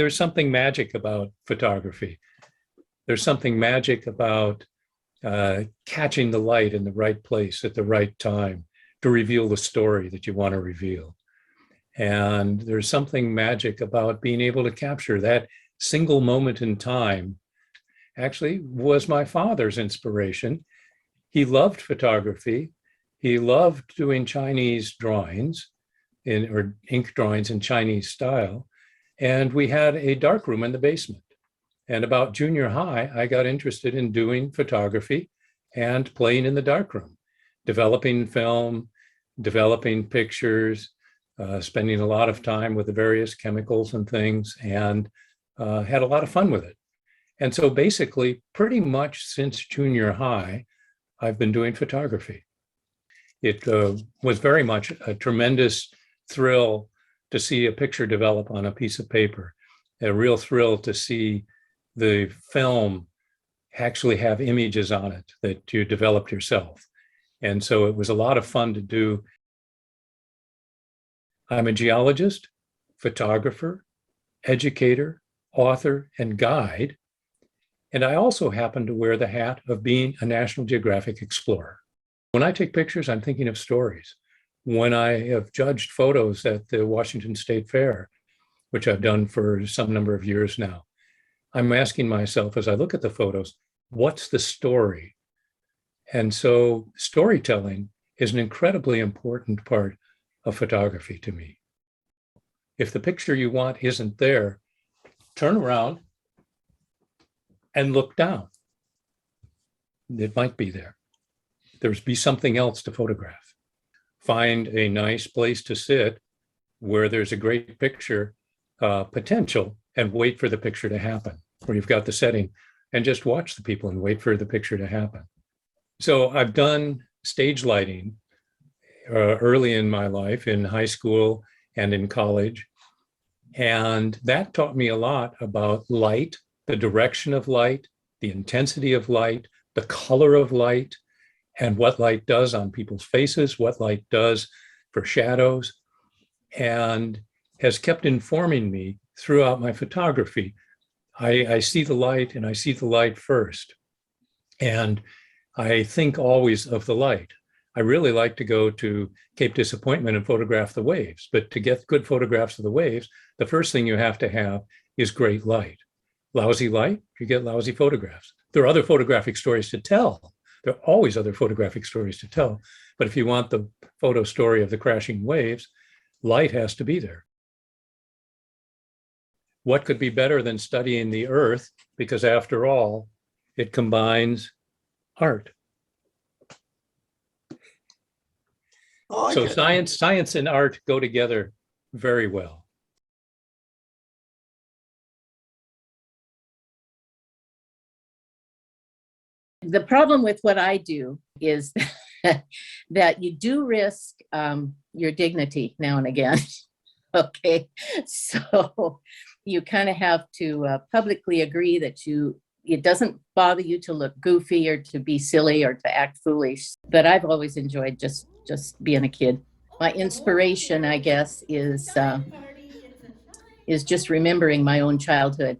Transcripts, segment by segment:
something magic about photography. There's something magic about catching the light in the right place at the right time to reveal the story that you want to reveal. And there's something magic about being able to capture that single moment in time. Actually, was my father's inspiration. He loved photography. He loved doing Chinese drawings or ink drawings in Chinese style. And we had a darkroom in the basement. And about junior high, I got interested in doing photography and playing in the darkroom, developing film, developing pictures, spending a lot of time with the various chemicals and things, and had a lot of fun with it. And so basically, pretty much since junior high, I've been doing photography. It was very much a tremendous thrill to see a picture develop on a piece of paper, a real thrill to see the film actually have images on it that you developed yourself. And so it was a lot of fun to do. I'm a geologist, photographer, educator, author, and guide. And I also happen to wear the hat of being a National Geographic explorer. When I take pictures, I'm thinking of stories. When I have judged photos at the Washington State Fair, which I've done for some number of years now, I'm asking myself as I look at the photos, what's the story? And so storytelling is an incredibly important part of photography to me. If the picture you want isn't there, turn around and look down. It might be there. There's be something else to photograph. Find a nice place to sit where there's a great picture potential and wait for the picture to happen, where you've got the setting, and just watch the people and wait for the picture to happen. So I've done stage lighting early in my life, in high school and in college. And that taught me a lot about light, the direction of light, the intensity of light, the color of light, and what light does on people's faces, what light does for shadows, and has kept informing me throughout my photography. I see the light, and I see the light first. And I think always of the light. I really like to go to Cape Disappointment and photograph the waves, but to get good photographs of the waves, the first thing you have to have is great light. Lousy light, you get lousy photographs. There are other photographic stories to tell. There are always other photographic stories to tell. But if you want the photo story of the crashing waves, light has to be there. What could be better than studying the earth? Because after all, it combines art. So science and art go together very well. The problem with what I do is that you do risk your dignity now and again. Okay, so you kind of have to publicly agree that it doesn't bother you to look goofy or to be silly or to act foolish. But I've always enjoyed just being a kid. My inspiration, I guess, is just remembering my own childhood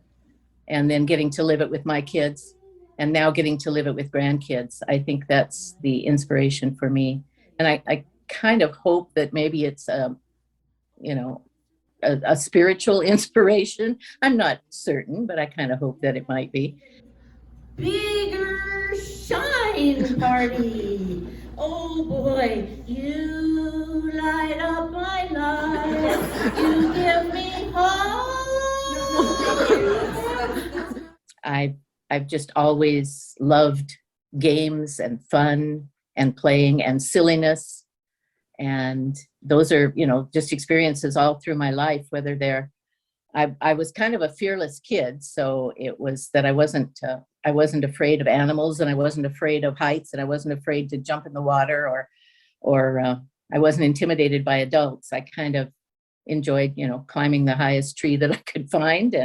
and then getting to live it with my kids and now getting to live it with grandkids. I think that's the inspiration for me. And I kind of hope that maybe it's, a spiritual inspiration. I'm not certain, but I kind of hope that it might be. Bigger shine party. Oh boy, you light up my life. You give me hope. I've just always loved games and fun and playing and silliness. And those are, just experiences all through my life, whether I was kind of a fearless kid. So it was that I wasn't afraid of animals, and I wasn't afraid of heights, and I wasn't afraid to jump in the water, or I wasn't intimidated by adults. I kind of enjoyed, climbing the highest tree that I could find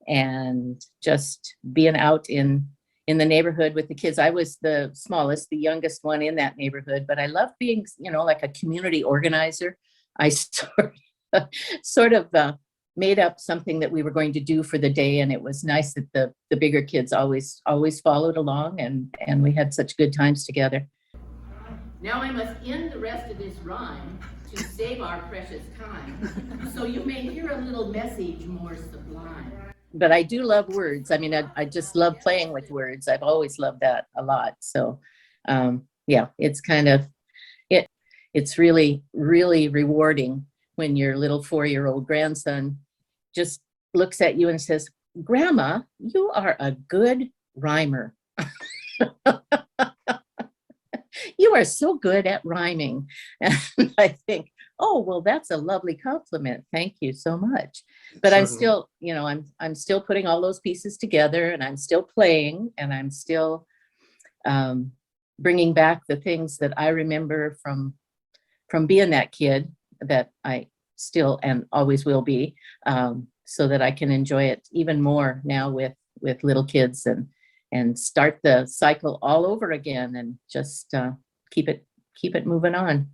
and just being out in the neighborhood with the kids. I was the smallest, the youngest one in that neighborhood, but I loved being, like a community organizer. I sort of made up something that we were going to do for the day, and it was nice that the bigger kids always followed along, and we had such good times together. Now I must end the rest of this rhyme to save our precious time, so you may hear a little message more sublime. But I do love words. I mean, I just love playing with words. I've always loved that a lot. So yeah, it's kind of it's really, really rewarding when your little 4-year-old grandson just looks at you and says, "Grandma, you are a good rhymer." You are so good at rhyming. And I think, oh, well, that's a lovely compliment. Thank you so much. But I'm Certainly. still, I'm still putting all those pieces together, and I'm still playing, and I'm still bringing back the things that I remember from being that kid that I still and always will be, so that I can enjoy it even more now with little kids, and start the cycle all over again, and just keep it moving on.